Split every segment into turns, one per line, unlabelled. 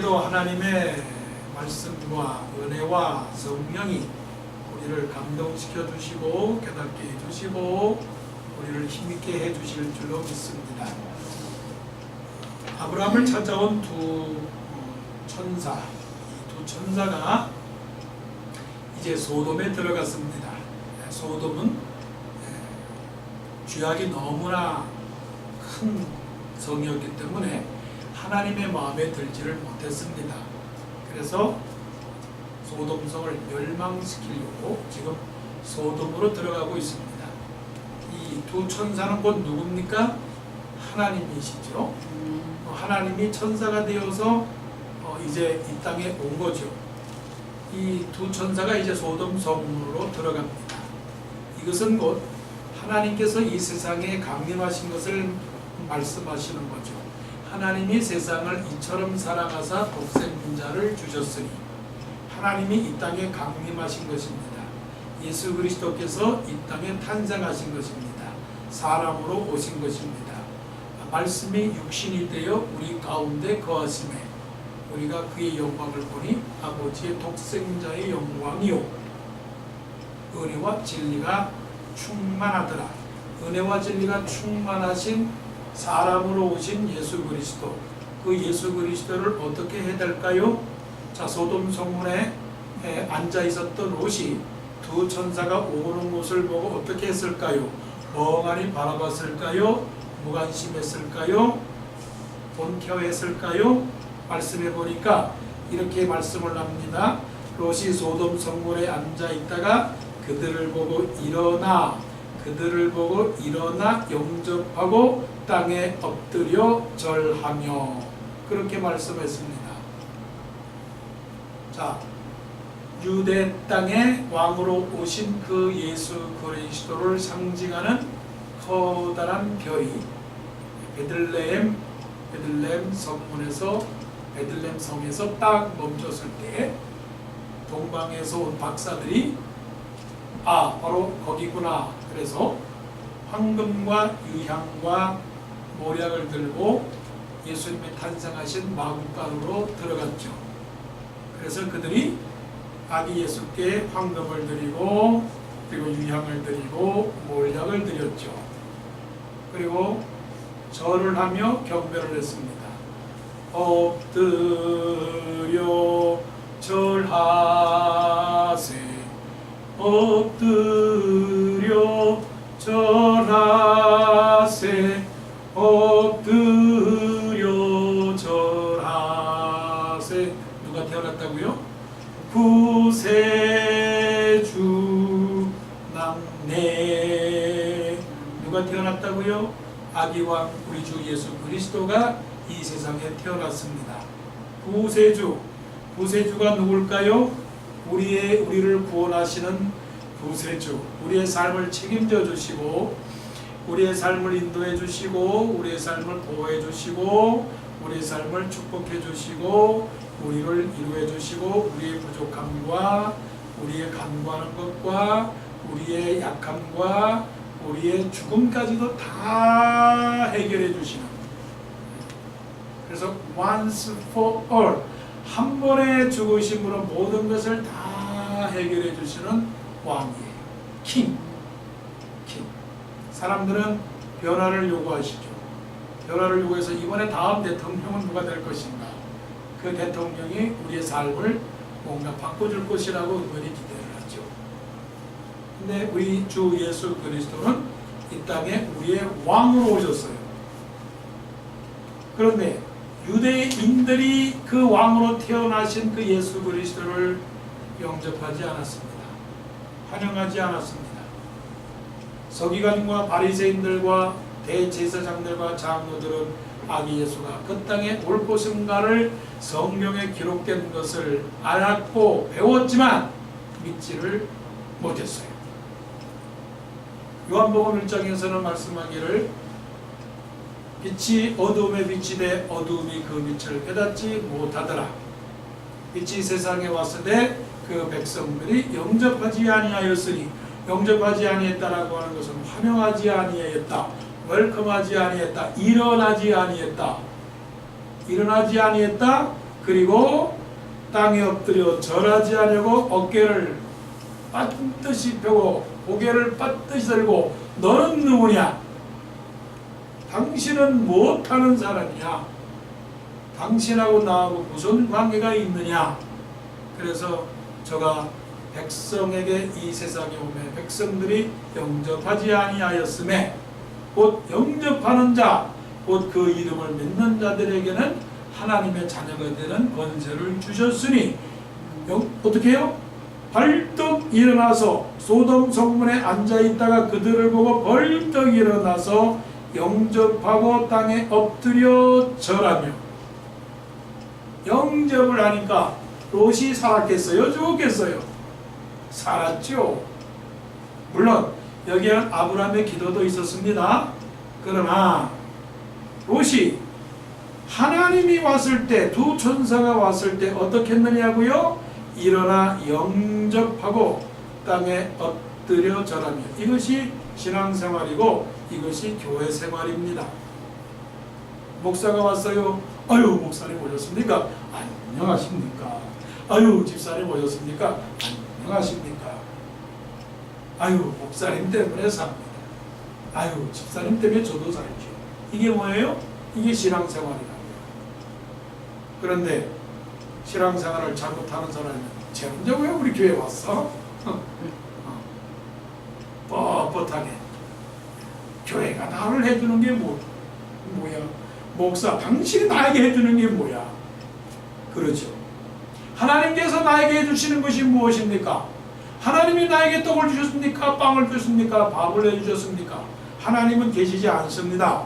오늘도 하나님의 말씀과 은혜와 성령이 우리를 감동시켜 주시고 깨닫게 해주시고 우리를 힘있게 해주실 줄로 믿습니다. 아브라함을 찾아온 두 천사, 이 두 천사가 이제 소돔에 들어갔습니다. 소돔은 죄악이 너무나 큰 성이었기 때문에 하나님의 마음에 들지를 못했습니다. 그래서 소돔성을 멸망시키려고 지금 소돔으로 들어가고 있습니다. 이 두 천사는 곧 누굽니까? 하나님이시죠. 하나님이 천사가 되어서 이제 이 땅에 온 거죠. 이 두 천사가 이제 소돔성으로 들어갑니다. 이것은 곧 하나님께서 이 세상에 강림하신 것을 말씀하시는 거죠. 하나님이 세상을 이처럼 사랑하사 독생자를 주셨으니 하나님이 이 땅에 강림하신 것입니다. 예수 그리스도께서 이 땅에 탄생하신 것입니다. 사람으로 오신 것입니다. 말씀이 육신이 되어 우리 가운데 거하심에 우리가 그의 영광을 보니 아버지의 독생자의 영광이요 은혜와 진리가 충만하더라. 은혜와 진리가 충만하신 사람으로 오신 예수 그리스도, 그 예수 그리스도를 어떻게 해야 될까요? 자, 소돔 성문에 앉아 있었던 롯이 두 천사가 오는 곳을 보고 어떻게 했을까요? 멍하니 바라봤을까요? 무관심했을까요? 본켜했을까요? 말씀해 보니까 이렇게 말씀을 합니다. 롯이 소돔 성문에 앉아 있다가 그들을 보고 일어나 영접하고 땅에 엎드려 절하며 그렇게 말씀했습니다. 자, 유대 땅에 왕으로 오신 그 예수 그리스도를 상징하는 커다란 별이 베들레헴 성에서 딱 멈췄을 때 동방에서 온 박사들이 바로 거기구나. 그래서 황금과 유향과 모략을 들고 예수님의 탄생하신 마구간으로 들어갔죠. 그래서 그들이 아기 예수께 황금을 드리고 그리고 유향을 드리고 모략을 드렸죠. 그리고 절을 하며 경배를 했습니다. 엎드려 절하세 엎드려 절하세 엎드려 절하세. 누가 태어났다고요? 구세주 남네. 누가 태어났다고요? 아기왕 우리 주 예수 그리스도가 이 세상에 태어났습니다. 구세주가 누굴까요? 우리를 구원하시는 구세주, 우리의 삶을 책임져 주시고 우리의 삶을 인도해 주시고 우리의 삶을 보호해 주시고 우리의 삶을 축복해 주시고 우리를 이루해 주시고 우리의 부족함과 우리의 간구하는 것과 우리의 약함과 우리의 죽음까지도 다 해결해 주시는, 그래서 once for all 한 번에 죽으심으로 모든 것을 다 해결해 주시는 왕이에요. king. 사람들은 변화를 요구하시죠. 변화를 요구해서 이번에 다음 대통령은 누가 될 것인가? 그 대통령이 우리의 삶을 뭔가 바꿔줄 것이라고 은근히 기대를 하죠. 근데 우리 주 예수 그리스도는 이 땅에 우리의 왕으로 오셨어요. 그런데 유대인들이 그 왕으로 태어나신 그 예수 그리스도를 영접하지 않았습니다. 환영하지 않았습니다. 서기관과 바리새인들과 대제사장들과 장로들은 아기 예수가 그 땅에 올 것인가를 성경에 기록된 것을 알았고 배웠지만 믿지를 못했어요. 요한복음 1장에서는 말씀하기를 빛이 어두움에 비치되 어두움이 그 빛을 깨닫지 못하더라. 빛이 세상에 왔으되 그 백성들이 영접하지 아니하였으니, 영접하지 아니했다라고 하는 것은 환영하지 아니했다, 웰컴하지 아니했다, 일어나지 아니했다. 그리고 땅에 엎드려 절하지 않으려고 어깨를 반드시 펴고 고개를 반드시 들고 너는 누구냐? 당신은 못하는 사람이냐? 당신하고 나하고 무슨 관계가 있느냐? 그래서 저가 백성에게 이 세상에 오매 백성들이 영접하지 아니하였음에 곧 영접하는 자, 곧 그 이름을 믿는 자들에게는 하나님의 자녀가 되는 권세를 주셨으니 어떻게 해요? 벌떡 일어나서 소돔 성문에 앉아있다가 그들을 보고 벌떡 일어나서 영접하고 땅에 엎드려 절하며. 영접을 하니까 롯이 살았겠어요? 죽었겠어요? 살았죠. 물론 여기에는 아브라함의 기도도 있었습니다. 그러나 롯이 하나님이 왔을 때, 두 천사가 왔을 때 어떻게 했느냐고요? 일어나 영접하고 땅에 엎드려 절하며. 이것이 신앙생활이고 이것이 교회 생활입니다. 목사가 왔어요. 아유, 목사님 오셨습니까? 안녕하십니까? 아유, 집사님 오셨습니까? 안녕하십니까? 아유, 목사님 때문에 삽니다. 아유, 집사님 때문에 저도 살죠. 이게 뭐예요? 이게 신앙생활이라고요. 그런데 신앙생활을 잘못하는 사람은 쟤 혼자 왜 우리 교회 왔어? 뻣뻣하게 교회가 나를 해주는 게 뭐야? 목사, 당신이 나에게 해주는 게 뭐야? 그렇죠. 하나님께서 나에게 해주시는 것이 무엇입니까? 하나님이 나에게 떡을 주셨습니까? 빵을 주셨습니까? 밥을 해주셨습니까? 하나님은 계시지 않습니다.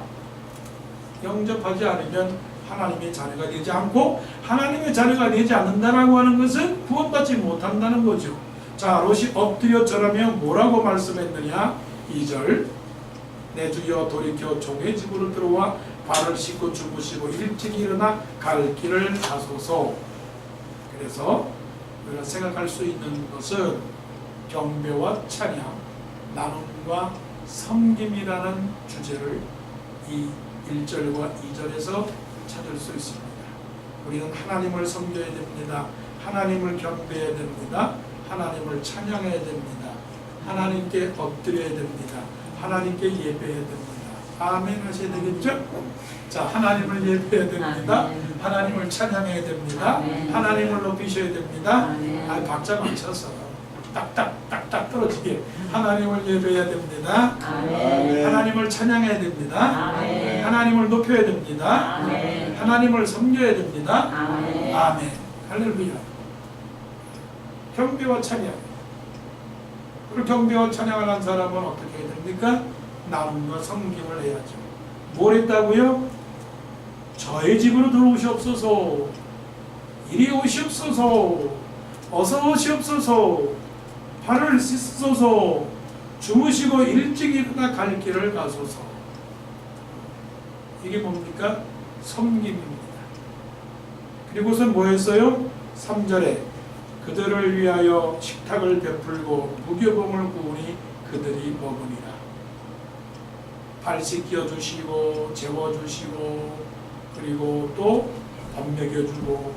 영접하지 않으면 하나님의 자녀가 되지 않고, 하나님의 자녀가 되지 않는다라고 하는 것은 구원받지 못한다는 거죠. 자, 롯이 엎드려 절하며 뭐라고 말씀했느냐? 2절, 내 주여 돌이켜 종의 집으로 들어와 발을 씻고 주무시고 일찍 일어나 갈 길을 가소서. 그래서 우리가 생각할 수 있는 것은 경배와 찬양, 나눔과 섬김이라는 주제를 이 1절과 2절에서 찾을 수 있습니다. 우리는 하나님을 섬겨야 됩니다. 하나님을 경배해야 됩니다. 하나님을 찬양해야 됩니다. 하나님께 엎드려야 됩니다. 하나님께 예배해야 됩니다. 아멘 하셔야 되겠죠? 자, 하나님을 예배해야 됩니다.
아멘.
하나님을 찬양해야 됩니다.
아멘.
하나님을 높이셔야 됩니다.
아멘.
박자 맞춰서 딱딱 떨어지게 하나님을 예배해야 됩니다.
아멘.
하나님을 찬양해야 됩니다.
아멘.
하나님을 높여야 됩니다.
아멘.
하나님을 섬겨야 됩니다.
아멘.
아멘. 할렐루야. 경배와 찬양. 그리고 경배와 찬양을 한 사람은 어떻게 해야 됩니까? 나눔과 섬김을 해야죠. 뭘 했다고요? 저의 집으로 들어오시옵소서. 이리 오시옵소서. 어서 오시옵소서. 발을 씻소서. 주무시고 일찍 일어나 갈 길을 가소서. 이게 뭡니까? 섬김입니다. 그리고선 뭐 했어요? 3절에 그들을 위하여 식탁을 베풀고 무교봉을 구우니 그들이 먹으니라. 발 씻겨주시고 재워주시고 그리고 또 밥 먹여주고,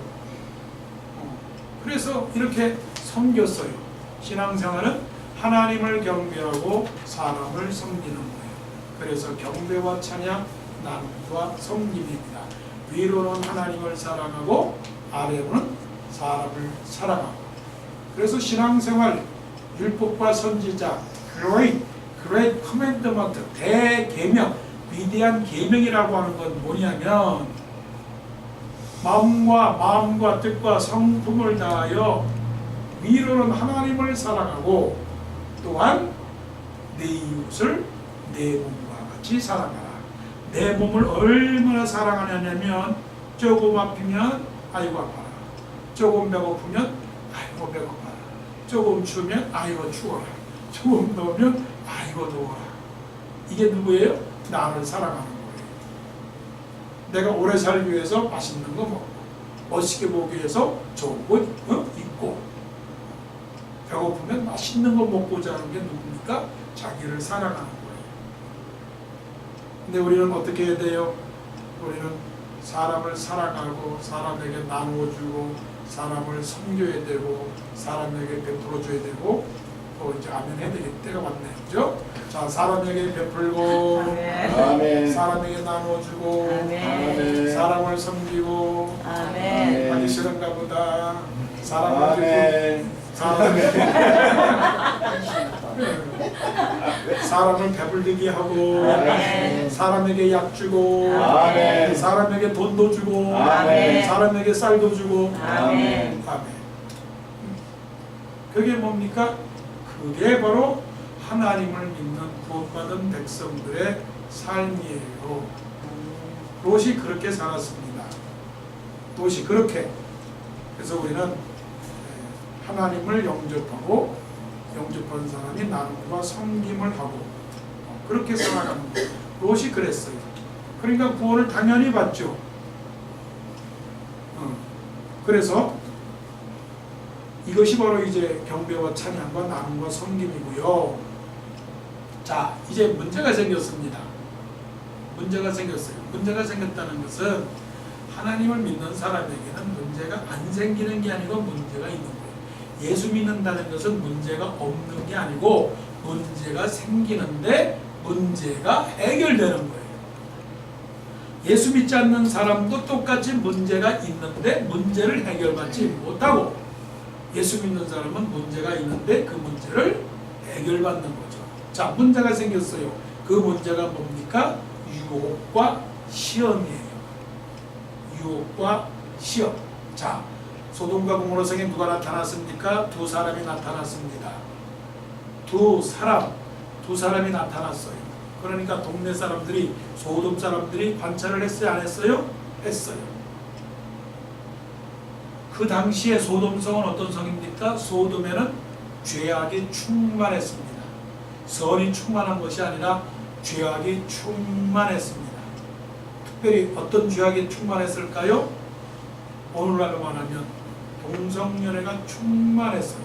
그래서 이렇게 섬겼어요. 신앙생활은 하나님을 경배하고 사람을 섬기는 거예요. 그래서 경배와 찬양, 나눔과 섬김입니다. 위로는 하나님을 사랑하고 아래로는 사람을 사랑하고. 그래서 신앙생활, 율법과 선지자, Great Commandment, 대계명, 위대한 계명이라고 하는 건 뭐냐면 마음과 뜻과 성품을 다하여 위로는 하나님을 사랑하고 또한 내 이웃을 내 몸과 같이 사랑하라. 내 몸을 얼마나 사랑하냐면 조금 아프면 아이고 아파라. 조금 배고프면 아이고 배고파라. 조금 추우면 아이고 추워라. 조금 더우면 아이고 더워라. 이게 누구예요? 나를 사랑하는 거예요. 내가 오래 살기 위해서 맛있는 거 먹고, 멋있게 보기 위해서 좋은 거 입고, 배고프면 맛있는 거 먹고 자는 게 누굽니까? 자기를 사랑하는 거예요. 근데 우리는 어떻게 해야 돼요? 우리는 사람을 사랑하고 사람에게 나누어주고 사람을 섬겨야 되고 사람에게 베풀어줘야 되고 또 이제 아멘 해야 될 때가 왔네요. 그죠? 자, 사람에게 베풀고
아멘.
사람에게 나누어주고
아멘.
사람을 섬기고
아멘.
하기 싫은가 보다. 사람을
아멘.
사람을 배불리게 하고
아멘.
사람에게 약 주고
아멘.
사람에게 돈도 주고
아멘.
사람에게 쌀도 주고
아멘.
아멘. 그게 뭡니까? 그게 바로 하나님을 믿는 구원받은 백성들의 삶이에요. 롯이 그렇게 살았습니다. 롯이 그렇게. 그래서 우리는 하나님을 영접하고 영접한 사람이 나눔과 섬김을 하고 그렇게 살아가는 거예요. 롯이 그랬어요. 그러니까 구원을 당연히 받죠. 그래서 이것이 바로 이제 경배와 찬양과 나눔과 섬김이고요. 자, 이제 문제가 생겼습니다. 문제가 생겼어요. 문제가 생겼다는 것은 하나님을 믿는 사람에게는 문제가 안 생기는 게 아니고 문제가 있는 거예요. 예수 믿는다는 것은 문제가 없는 게 아니고 문제가 생기는데 문제가 해결되는 거예요. 예수 믿지 않는 사람도 똑같이 문제가 있는데 문제를 해결받지 못하고 예수 믿는 사람은 문제가 있는데 그 문제를 해결받는 거죠. 자, 문제가 생겼어요. 그 문제가 뭡니까? 유혹과 시험이에요. 유혹과 시험. 자, 소돔과 고모라 성에 누가 나타났습니까? 두 사람이 나타났습니다. 두 사람이 나타났어요. 그러니까 동네 사람들이, 소돔 사람들이 관찰을 했어요? 안 했어요? 했어요. 그 당시에 소돔성은 어떤 성입니까? 소돔에는 죄악이 충만했습니다. 선이 충만한 것이 아니라 죄악이 충만했습니다. 특별히 어떤 죄악이 충만했을까요? 오늘날로 말하면 동성연애가 충만했어요.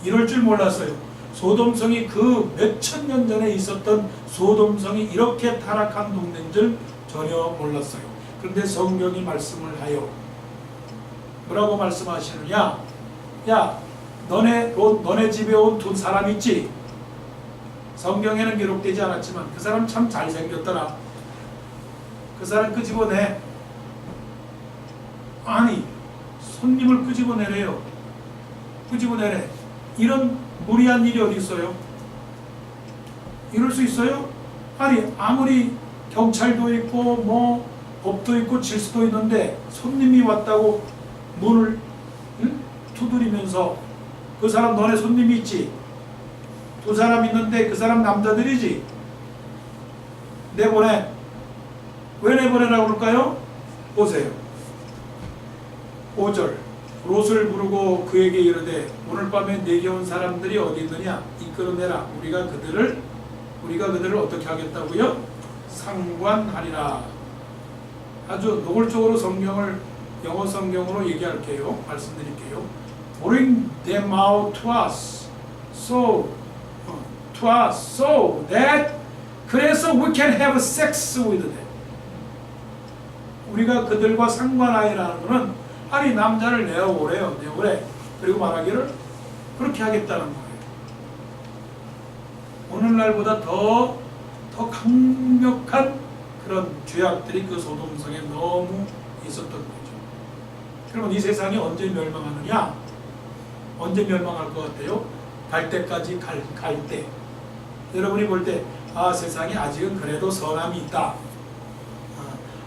이럴 줄 몰랐어요. 소돔성이 그 몇천 년 전에 있었던 소돔성이 이렇게 타락한 동네인 줄 전혀 몰랐어요. 그런데 성경이 말씀을 하여 뭐라고 말씀하시느냐? 야, 너네 집에 온 두 사람 있지? 성경에는 기록되지 않았지만 그 사람 참 잘생겼더라. 그 사람 끄집어내. 아니, 손님을 끄집어내래요. 끄집어내래. 이런 무리한 일이 어디 있어요? 이럴 수 있어요? 아니, 아무리 경찰도 있고 뭐 법도 있고 질서도 있는데 손님이 왔다고 문을 두드리면서 그 사람 너네 손님이 있지? 두 사람 있는데 그 사람 남자들이지? 내보내. 왜 내보내라고 그럴까요? 보세요. 5절. 롯을 부르고 그에게 이르되 오늘 밤에 내게 온 사람들이 어디 있느냐? 이끌어내라. 우리가 그들을 어떻게 하겠다고요? 상관하리라. 아주 노골적으로 성경을 영어 성경으로 얘기할게요. 말씀드릴게요. Bring them out to us, so that 그래서 we can have sex with them. 우리가 그들과 상관하이라는 것은 아니 남자를 내어오래요. 내오래. 그리고 말하기를 그렇게 하겠다는 거예요. 오늘날보다 더 강력한 그런 죄악들이 그 소돔성에 너무 있었던 거죠. 그러면 이 세상이 언제 멸망하느냐? 언제 멸망할 것 같아요? 갈 때까지 갈 때. 여러분이 볼 때 아, 세상이 아직은 그래도 선함이 있다.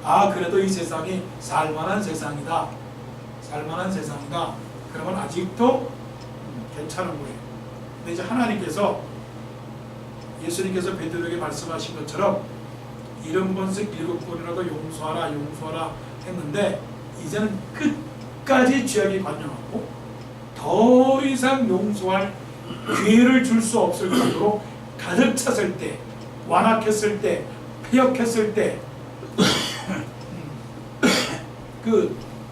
아, 그래도 이 세상이 살만한 세상이다. 살만한 세상이다. 그러면 아직도 괜찮은 거예요. 근데 이제 하나님께서 예수님께서 베드로에게 말씀하신 것처럼 70번씩 7번이라도 용서하라 했는데 이제는 끝까지 죄악이 관영하고 더 이상 용서할 기회를 줄 수 없을 정도로 가득 찼을 때, 완악했을 때, 폐역했을 때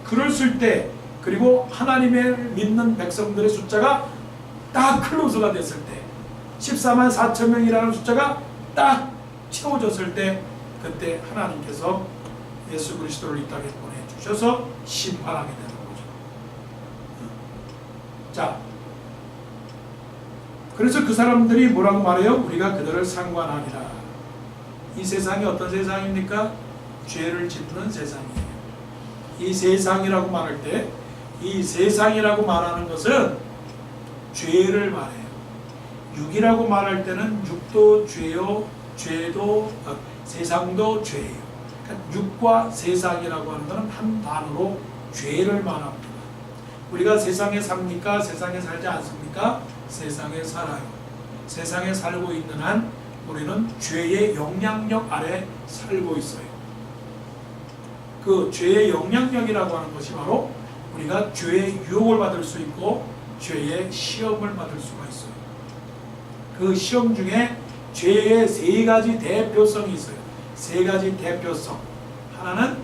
그랬을 때, 그리고 하나님을 믿는 백성들의 숫자가 딱 클로즈가 됐을 때, 14만 4천 명이라는 숫자가 딱 채워졌을 때, 그때 하나님께서 예수 그리스도를 이 땅에 보내주셔서 심판하게 되는 거죠. 자, 그래서 그 사람들이 뭐라고 말해요? 우리가 그들을 상관하리라. 이 세상이 어떤 세상입니까? 죄를 짓는 세상이에요. 이 세상이라고 말할 때, 이 세상이라고 말하는 것은 죄를 말해요. 육이라고 말할 때는 육도 죄요, 죄도 세상도 죄예요. 그러니까 육과 세상이라고 하는 것은 한 단어로 죄를 말합니다. 우리가 세상에 삽니까? 세상에 살지 않습니까? 세상에 살아요. 세상에 살고 있는 한 우리는 죄의 영향력 아래 살고 있어요. 그 죄의 영향력이라고 하는 것이 바로 우리가 죄의 유혹을 받을 수 있고 죄의 시험을 받을 수가 있어요. 그 시험 중에 죄의 세 가지 대표성이 있어요. 세 가지 대표성. 하나는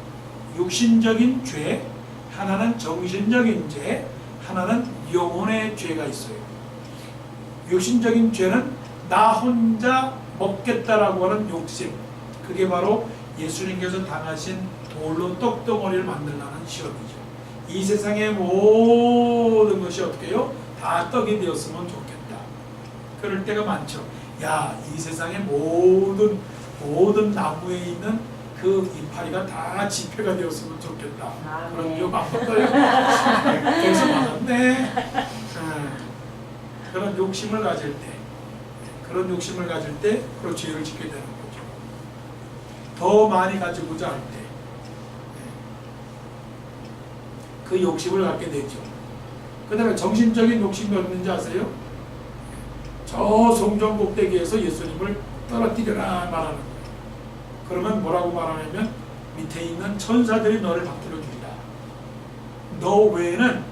육신적인 죄, 하나는 정신적인 죄, 하나는 영혼의 죄가 있어요. 육신적인 죄는 나 혼자 먹겠다라고 하는 욕심. 그게 바로 예수님께서 당하신 돌로 떡덩어리를 만들라는 시험이죠. 이 세상의 모든 것이 어떻게 해요? 다 떡이 되었으면 좋겠다. 그럴 때가 많죠. 야, 이 세상의 모든 나무에 있는 그 이파리가 다 지폐가 되었으면 좋겠다. 그런 욕 안 받아요. 그래서 받았네. 그런 욕심을 가질 때, 그런 죄를 짓게 되는 거죠. 더 많이 가지고자 할 때, 그 욕심을 갖게 되죠. 그 다음에 정신적인 욕심이 없는지 아세요? 저 성전 꼭대기에서 예수님을 떨어뜨려라 말하는 거예요. 그러면 뭐라고 말하냐면 밑에 있는 천사들이 너를 받들어 주리라. 너 외에는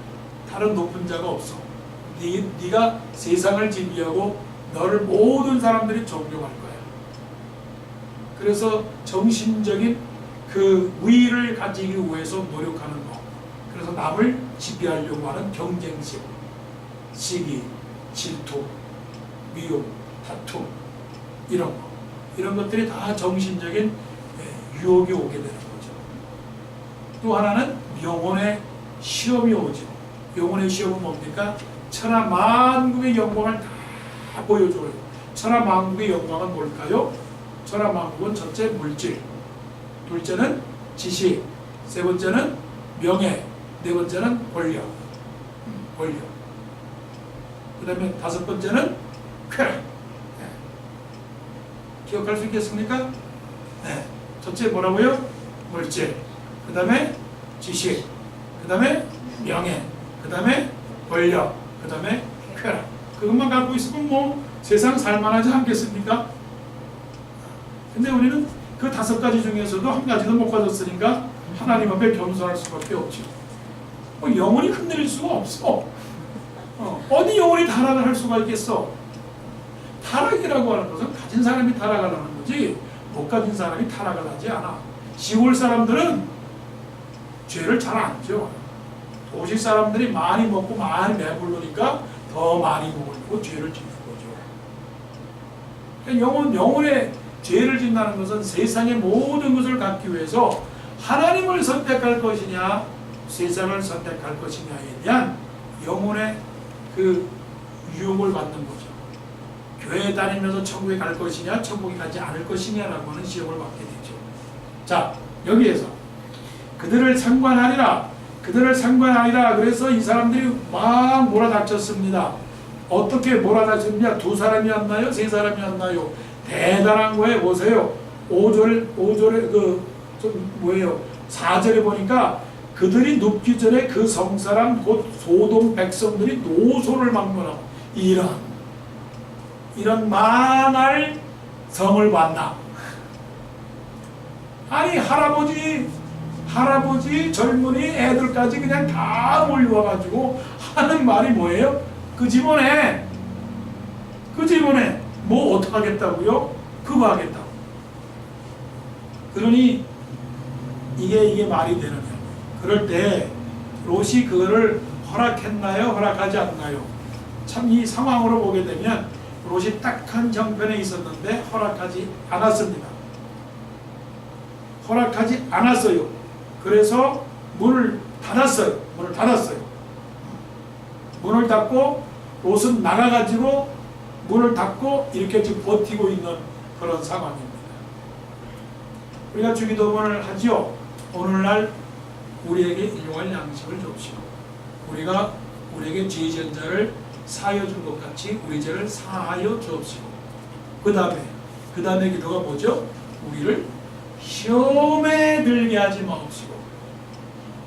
다른 높은 자가 없어. 네가 세상을 지배하고 너를 모든 사람들이 존경할 거야. 그래서 정신적인 그 위를 가지기 위해서 노력하는 거. 그래서 남을 지배하려고 하는 경쟁심, 시기, 질투, 미움, 다툼 이런 것들이 다 정신적인 유혹이 오게 되는 거죠. 또 하나는 영혼의 시험이 오죠. 영혼의 시험은 뭡니까? 천하만국의 영광을 다 보여줘요. 천하만국의 영광은 뭘까요? 천하만국은 첫째 물질, 둘째는 지식, 세 번째는 명예, 네 번째는 권력. 그 다음에 다섯 번째는 쾌락. 기억할 수 있겠습니까? 네. 첫째 뭐라고요? 물질, 그 다음에 지식, 그 다음에 명예, 그 다음에 권력, 그 다음에 쾌락. 그것만 갖고 있으면 뭐 세상 살만하지 않겠습니까? 근데 우리는 그 다섯 가지 중에서도 한 가지도 못 가졌으니까 하나님 앞에 겸손할 수밖에 없죠. 영혼이 흔들릴 수가 없어. 어디 영혼이 타락을 할 수가 있겠어? 타락이라고 하는 것은 가진 사람이 타락을 하는 거지 못 가진 사람이 타락을 하지 않아. 시골 사람들은 죄를 잘 안 져. 도시 사람들이 많이 먹고 많이 배부르니까 더 많이 먹고 죄를 짓는 거죠. 그러니까 영혼의 죄를 짓는다는 것은 세상의 모든 것을 갖기 위해서 하나님을 선택할 것이냐 세상을 선택할 것이냐에 대한 영혼의 그 유혹을 받는 거죠. 교회 다니면서 천국에 갈 것이냐 천국에 가지 않을 것이냐라고 하는 시험을 받게 되죠. 자, 여기에서 그들을 상관하리라. 그래서 이 사람들이 막 몰아닥쳤습니다. 어떻게 몰아닥쳤냐? 두 사람이었나요? 세 사람이었나요? 대단한 거에 보세요. 5절에 좀 뭐예요? 4절에 보니까 그들이 눕기 전에 그 성사람 곧 소돔 백성들이 노소를 막론하고 이런 만할 성을 봤나? 아니 할아버지 젊은이 애들까지 그냥 다 몰려와가지고 하는 말이 뭐예요? 그 집안에 뭐 어떡하겠다고요? 그거 하겠다고. 그러니 이게 말이 되느냐? 그럴 때 롯이 그거를 허락했나요? 허락하지 않나요? 참 이 상황으로 보게 되면 롯이 딱한 정편에 있었는데 허락하지 않았습니다. 허락하지 않았어요. 그래서 문을 닫았어요. 문을 닫고 롯은 나가가지고 문을 닫고 이렇게 지금 버티고 있는 그런 상황입니다. 우리가 주기도문을 하지요. 오늘날 우리에게 일용할 양식을 줍시고 우리가 우리에게 죄지은 자를 사하여 준 것 같이 우리 죄를 사하여 주옵시고 그 다음에 기도가 뭐죠? 우리를 시험에 들게 하지 마옵시고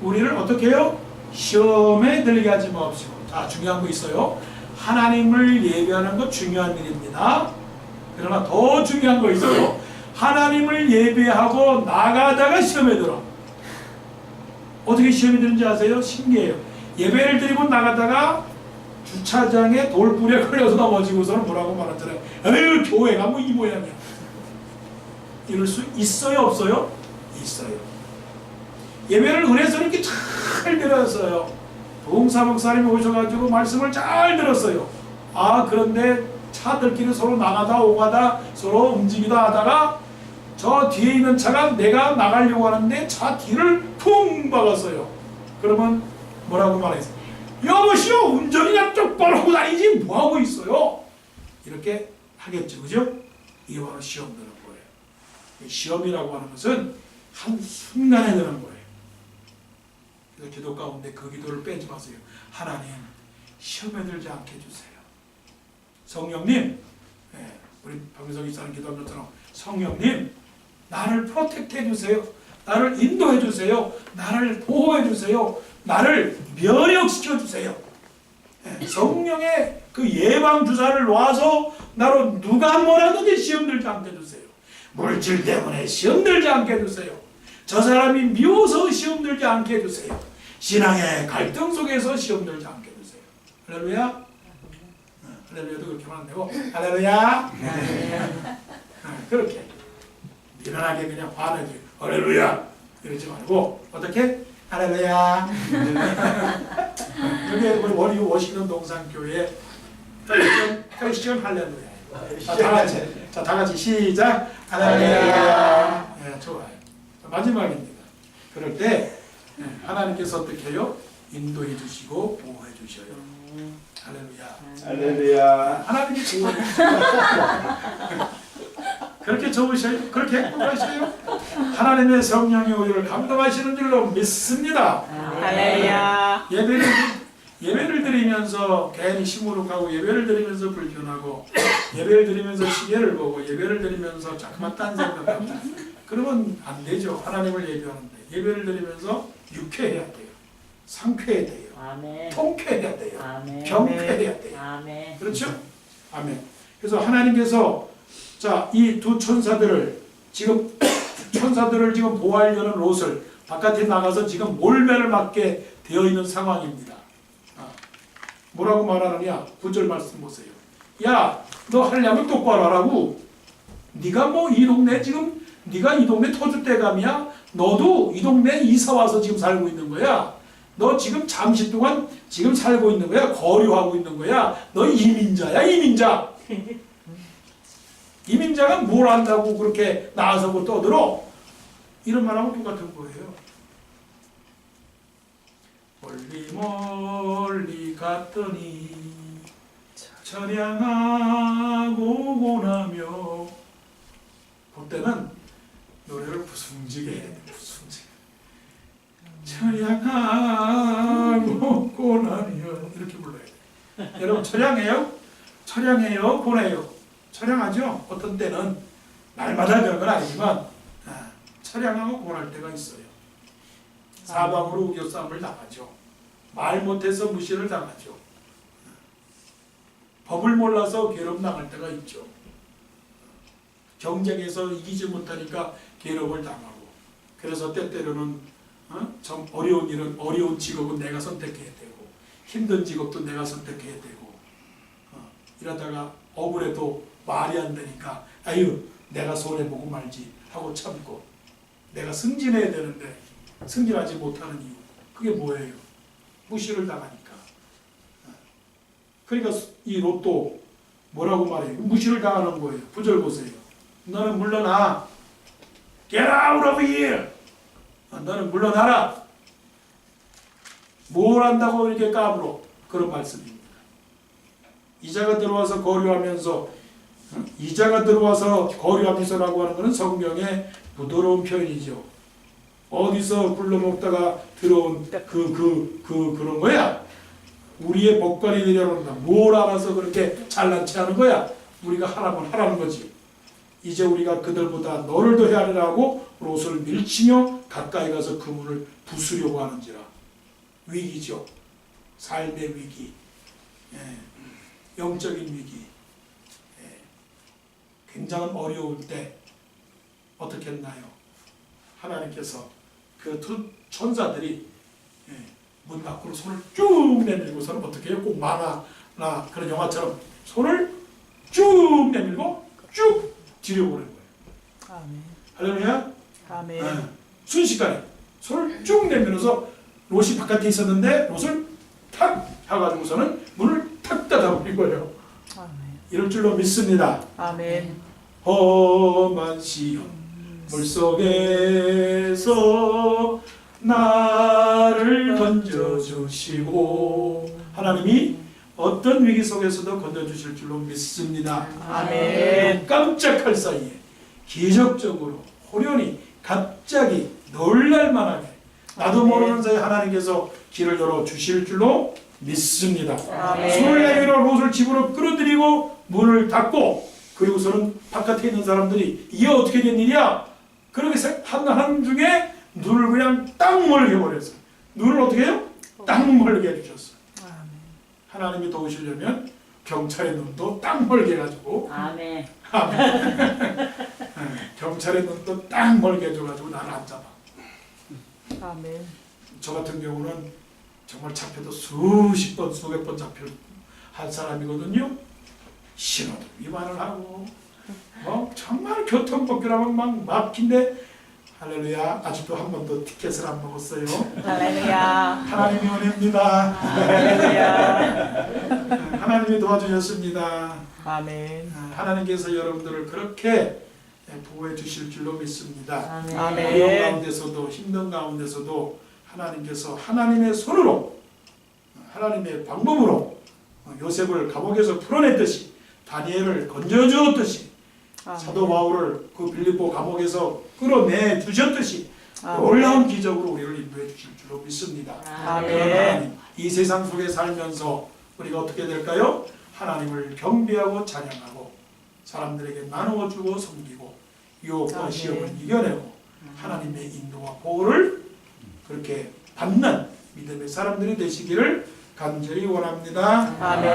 우리를 어떻게 해요? 시험에 들게 하지 마옵시고. 자, 중요한 거 있어요. 하나님을 예배하는 거 중요한 일입니다. 그러나 더 중요한 거 있어요. 하나님을 예배하고 나가다가 시험에 들어. 어떻게 시험에 드는지 아세요? 신기해요. 예배를 드리고 나가다가 주차장에 돌불에 걸려서 넘어지고서는 뭐라고 말하잖아요. 에휴, 교회가 뭐 이 모양이야. 이럴 수 있어요, 없어요? 있어요. 예배를 은혜서 이렇게 잘 들었어요. 동사 목사님이 오셔가지고 말씀을 잘 들었어요. 아, 그런데 차들끼리 서로 나가다 오가다 서로 움직이다 하다가 저 뒤에 있는 차가 내가 나가려고 하는데 차 뒤를 쿵 박았어요. 그러면 뭐라고 말했어요? 여보시오, 운전이나 똑바로 하고 다니지 뭐하고 있어요? 이렇게 하겠죠. 그죠? 이게 바로 시험 드는 거예요. 시험이라고 하는 것은 한순간에 드는 거예요. 그래서 기도 가운데 그 기도를 빼지 마세요. 하나님, 시험에 들지 않게 해주세요. 성령님, 우리 박민석 이사님 기도한 것처럼 성령님, 나를 프로텍트 해주세요. 나를 인도해 주세요. 나를 보호해 주세요. 나를 면역시켜 주세요. 성령의 그 예방 주사를 놔서 나로 누가 뭐라든지 시험 들지 않게 해주세요. 물질 때문에 시험 들지 않게 해주세요. 저 사람이 미워서 시험 들지 않게 해주세요. 신앙의 갈등 속에서 시험 들지 않게 해주세요. 할렐루야. 할렐루야도 그렇게 말안 되고 할렐루야. 그렇게 미련하게 그냥 화내지 할렐루야 이러지 말고 어떻게? 할렐루야. 여기 우리 워싱턴 동산교회 크리스천 할렐루야. 다 같이 시작. 할렐루야. 네, 좋아요. 마지막입니다. 그럴 때 하나님께서 어떻게 해요? 인도해 주시고 보호해 주셔요. 할렐루야.
할렐루야.
하나님이 그렇게 좋으셔요? 그렇게 행복하셔요? 하나님의 성령이 우리를 감동하시는 줄로 믿습니다.
할렐루야.
예배를 드리면서 괜히 시무룩하고 예배를 드리면서 불편하고 예배를 드리면서 시계를 보고 예배를 드리면서 자꾸만 딴 생각하고 그러면 안 되죠. 하나님을 예배하는데 예배를 드리면서 유쾌해야 돼요. 상쾌해야 돼요.
아멘.
통쾌해야 돼요.
아멘.
경쾌해야 돼요.
아멘.
그렇죠? 아멘. 그래서 하나님께서 자, 이 두 천사들을 지금 보호하려는 롯을 바깥에 나가서 지금 몰매를 맞게 되어 있는 상황입니다. 뭐라고 말하느냐? 9절 말씀 보세요. 야, 너 하려면 똑바로 하라고. 네가 뭐 이 동네 지금 네가 이 동네 터줏대감이야? 너도 이 동네 이사 와서 지금 살고 있는 거야. 너 지금 잠시 동안 지금 살고 있는 거야. 거류하고 있는 거야. 너 이민자야, 이민자. 이민자가 뭘 한다고 그렇게 나서고 떠들어? 이런 말하고 똑같은 거예요. 멀리 멀리 갔더니 처량하고 고나며 그때는 노래를 부승지게 해야 돼. 부승지게 처량하고 고나며 이렇게 불러야 돼. 여러분 처량해요? 처량해요? 고나요? 처량하죠? 어떤 때는 날마다 그런 건 아니지만 처량하고 고날 때가 있어요. 사방으로 우겨싸움을 당하죠. 말 못해서 무시를 당하죠. 법을 몰라서 괴롭 당할 때가 있죠. 경쟁에서 이기지 못하니까 괴롭을 당하고 그래서 때때로는 좀 어려운 일은 어려운 직업은 내가 선택해야 되고 힘든 직업도 내가 선택해야 되고 이러다가 억울해도 말이 안 되니까 아유 내가 손해보고 말지 하고 참고 내가 승진해야 되는데 승진하지 못하는 이유 그게 뭐예요? 무시를 당하니까. 그러니까 이 롯도 뭐라고 말해요? 무시를 당하는 거예요. 9절 보세요. 너는 물러나. Get out of here. 너는 물러나라. 뭘 한다고 이렇게 까불어. 그런 말씀입니다. 이자가 들어와서 거류하면서 거류하면서라고 하는 것은 성경의 부드러운 표현이죠. 어디서 굴러먹다가 들어온 그런 거야. 우리의 복관이 내려놓는다. 뭘 알아서 그렇게 잘난 체 하는 거야. 우리가 하라면 하라는 거지. 이제 우리가 그들보다 너를 더 헤아리라고 롯을 밀치며 가까이 가서 그 문을 부수려고 하는지라. 위기죠. 삶의 위기. 영적인 위기. 굉장히 어려울 때 어떻게 했나요? 하나님께서 그 두 천사들이 문 밖으로 손을 쭉 내밀고서는 어떻게 해요? 꼭 만화나 그런 영화처럼 손을 쭉 내밀고 쭉 뒤로 보낸 거예요.
아멘.
할렐루야.
아멘.
순식간에 손을 쭉 내밀어서 롯이 바깥에 있었는데 롯을 탁 해가지고서는 문을 탁 닫아버린 거예요.
아멘.
이럴 줄로 믿습니다.
아멘.
험한 시험 물속에서 나를 건져주시고 하나님이 어떤 위기 속에서도 건져주실 줄로 믿습니다.
아멘.
깜짝할 사이에 기적적으로 호련히 갑자기 놀랄만하게 나도
아멘.
모르는 사이에 하나님께서 길을 열어주실 줄로 믿습니다.
아멘.
손을 내밀어 롯을 집으로 끌어들이고 문을 닫고 그리고서는 바깥에 있는 사람들이 이게 어떻게 된 일이야? 그렇게 한 중에 눈을 그냥 딱 멀게 해버렸어요. 눈을 어떻게 해요? 딱 멀게 해주셨어요.
아멘.
하나님이 도우시려면 경찰의 눈도 딱 멀게 해가지고
아멘.
경찰의 눈도 딱 멀게 해줘가지고 나를 안 잡아.
아멘.
저 같은 경우는 정말 잡혀도 수십 번 수백 번 잡힐 한 사람이거든요. 신호등 위반을 하고 정말 교통법규라면 막 막힌데 할렐루야 아직도 한 번도 티켓을 안 먹었어요.
할렐루야.
하나님이 은혜입니다.
할렐루야.
하나님이 도와주셨습니다.
아멘.
하나님께서 여러분들을 그렇게 보호해 주실 줄로 믿습니다.
아멘.
아멘.
어려운 가운데서도 힘든 가운데서도 하나님께서 하나님의 손으로 하나님의 방법으로 요셉을 감옥에서 풀어냈듯이 다니엘을 건져주었듯이 사도 바울을 그 빌립보 감옥에서 끌어내 주셨듯이 놀라운 기적으로 우리를 인도해 주실 줄로 믿습니다.
아멘.
이 세상 속에 살면서 우리가 어떻게 될까요? 하나님을 경배하고 찬양하고 사람들에게 나누어 주고 섬기고 유혹과
아멘.
시험을 이겨내고 하나님의 인도와 보호를 그렇게 받는 믿음의 사람들이 되시기를 간절히 원합니다.
아멘.